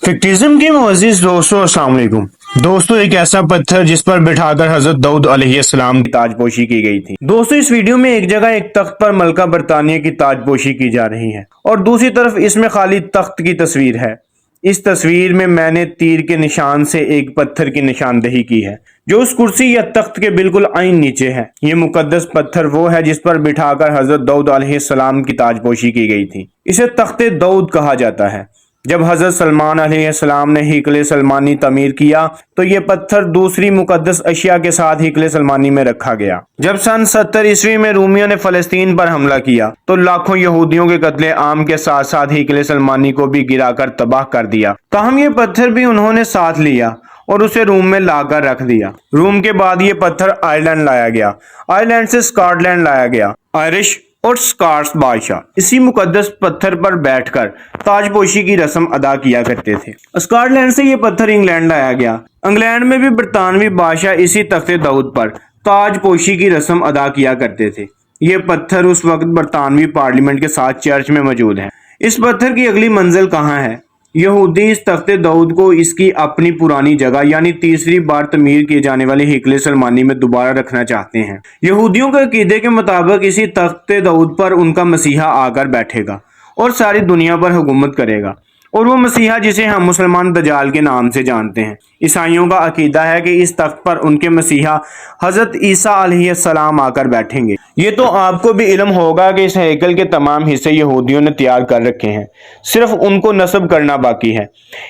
फिक्टिज्म के मुअज़्ज़िज़ दोस्तों, अस्सलाम वालेकुम। दोस्तों, एक ऐसा पत्थर जिस पर बिठाकर हजरत दाऊद अलैहिस्सलाम की ताजपोशी की गई थी। दोस्तों, इस वीडियो में एक जगह एक तख्त पर मलका बरतानिया की ताजपोशी की जा रही है और दूसरी तरफ इसमें खाली तख्त की तस्वीर है। इस तस्वीर में मैंने तीर के निशान से एक पत्थर की निशानदेही की है जो उस कुर्सी या तख्त के बिल्कुल आइन नीचे है। ये मुकद्दस पत्थर वो है जिस पर बिठाकर हजरत दाऊद अलैहिस्सलाम की ताजपोशी की गई थी। इसे तख्ते दाऊद कहा जाता है। जब हजरत सलमान अलैहिस्सलाम ने हिकल सलमानी तमीर किया तो ये पत्थर दूसरी मुकद्दस अशिया के साथ हिकल सलमानी में रखा गया। जब सन 70 ईस्वी में रूमियों ने फलस्तीन पर हमला किया तो लाखों यहूदियों के कत्ले आम के साथ साथ हिकल सलमानी को भी गिराकर तबाह कर दिया। ताहम ये पत्थर भी उन्होंने साथ लिया और उसे रूम में लाकर रख दिया। रूम के बाद ये पत्थर आयरलैंड लाया गया। आयरलैंड से स्कॉटलैंड लाया गया। आयरिश और स्कॉट्स बादशाह इसी मुकद्दस पत्थर पर बैठकर ताजपोशी की रस्म अदा किया करते थे। स्कॉटलैंड से ये पत्थर इंग्लैंड लाया गया। इंग्लैंड में भी बरतानवी बादशाह इसी तख्ते दाऊद पर ताजपोशी की रस्म अदा किया करते थे। ये पत्थर उस वक्त बरतानवी पार्लियामेंट के साथ चर्च में मौजूद है। इस पत्थर की अगली मंजिल कहाँ है? यहूदी इस तख्ते दाऊद को इसकी अपनी पुरानी जगह यानी तीसरी बार तमीर किए जाने वाले हिकल सलमानी में दोबारा रखना चाहते हैं। यहूदियों के अकीदे के मुताबिक इसी तख्ते दाऊद पर उनका मसीहा आकर बैठेगा और सारी दुनिया पर हुकूमत करेगा, और वो मसीहा जिसे हम मुसलमान दजाल के नाम से जानते हैं। ईसाइयों का अकीदा है कि इस तख्त पर उनके मसीहा हजरत ईसा अलैहिस्सलाम आकर बैठेंगे। ये तो आपको भी इल्म होगा कि इस हैकल के तमाम हिस्से यहूदियों ने तैयार कर रखे हैं, सिर्फ उनको नस्ब करना बाकी है।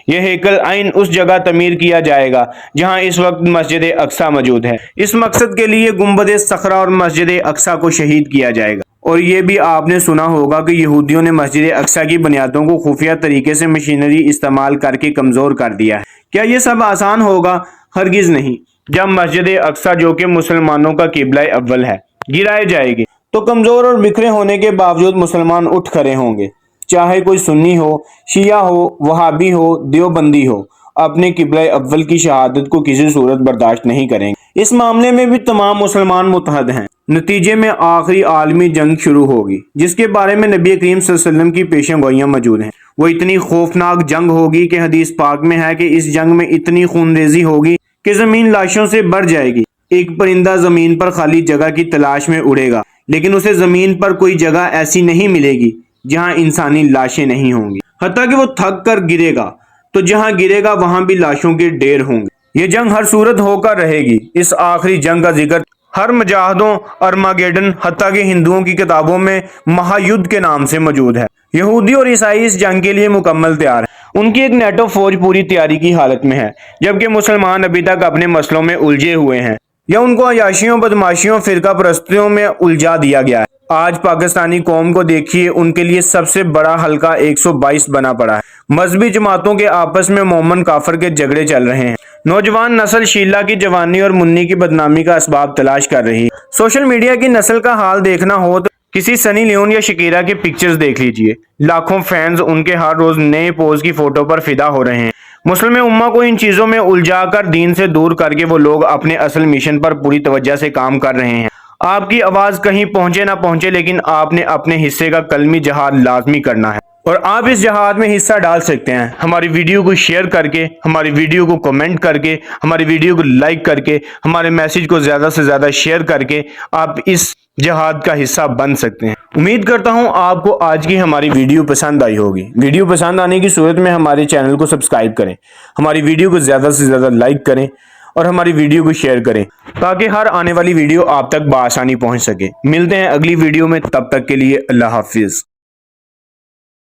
यह हैकल आइन उस जगह तमीर किया जाएगा जहां इस वक्त मस्जिद अक्सा मौजूद है। इस मकसद के लिए गुंबद सखरा और मस्जिद अक्सा को शहीद किया जाएगा। और ये भी आपने सुना होगा कि यहूदियों ने मस्जिद अक्सा की बुनियादों को खुफिया तरीके से मशीनरी इस्तेमाल करके कमज़ोर कर दिया है। क्या ये सब आसान होगा? हरगिज़ नहीं। जब मस्जिद अक्सा, जो कि मुसलमानों का किबला अव्वल है, गिराए जाएगी तो कमज़ोर और बिखरे होने के बावजूद मुसलमान उठ खड़े होंगे। चाहे कोई सुन्नी हो, शिया हो, वहाबी हो, देवबंदी हो, अपने किबला अव्वल की शहादत को किसी सूरत बर्दाश्त नहीं करेंगे। इस मामले में भी तमाम मुसलमान मुत्तहद हैं। नतीजे में आखिरी आलमी जंग शुरू होगी जिसके बारे में नबी करीम सल्लल्लाहु अलैहि वसल्लम की पेशेंगोइयां मौजूद हैं। वो इतनी खौफनाक जंग होगी कि हदीस पाक में है कि इस जंग में इतनी खूनरेजी होगी कि जमीन लाशों से भर जाएगी। एक परिंदा जमीन पर खाली जगह की तलाश में उड़ेगा, लेकिन उसे जमीन पर कोई जगह ऐसी नहीं मिलेगी जहां इंसानी लाशें नहीं होंगी। हत्ता कि वो थक कर गिरेगा तो जहां गिरेगा वहां भी लाशों के ढेर होंगे। ये जंग हर सूरत होकर रहेगी। इस आखिरी जंग का जिक्र हर मुजाहिदों, अर्मागेडन, हत्ता कि हिंदुओं की किताबों में महायुद्ध के नाम से मौजूद है। यहूदी और ईसाई इस जंग के लिए मुकम्मल तैयार है। उनकी एक नेटो फौज पूरी तैयारी की हालत में है, जबकि मुसलमान अभी तक अपने मसलों में उलझे हुए हैं या उनको अयाशियों, बदमाशियों, फिरका परस्तियों में उलझा दिया गया है। आज पाकिस्तानी कौम को देखिए, उनके लिए सबसे बड़ा हल्का 122 बना पड़ा है। मजहबी जमातों के आपस में मोमन काफर के झगड़े चल रहे हैं। नौजवान नस्ल शीला की जवानी और मुन्नी की बदनामी का असबाब तलाश कर रही है। सोशल मीडिया की नस्ल का हाल देखना हो तो किसी सनी लियोन या शकीरा के पिक्चर्स देख लीजिए। लाखों फैंस उनके हर रोज नए पोज की फोटो पर फिदा हो रहे हैं। मुस्लिम उम्मा को इन चीजों में उलझाकर दीन से दूर करके वो लोग अपने असल मिशन पर पूरी तवज्जो से काम कर रहे हैं। आपकी आवाज कहीं पहुंचे ना पहुंचे, लेकिन आपने अपने हिस्से का कलमी जहाद लाजमी करना है और आप इस जहाद में हिस्सा डाल सकते हैं। हमारी वीडियो को शेयर करके, हमारी वीडियो को कमेंट करके, हमारी वीडियो को लाइक करके, हमारे मैसेज को ज्यादा से ज्यादा शेयर करके आप इस जहाद का हिस्सा बन सकते हैं। उम्मीद करता हूं आपको आज की हमारी वीडियो पसंद आई होगी। वीडियो पसंद आने की सूरत में हमारे चैनल को सब्सक्राइब करें, हमारी वीडियो को ज्यादा से ज्यादा लाइक करें और हमारी वीडियो को शेयर करें ताकि हर आने वाली वीडियो आप तक बआसानी पहुंच सके। मिलते हैं अगली वीडियो में, तब तक के लिए अल्लाह हाफिज।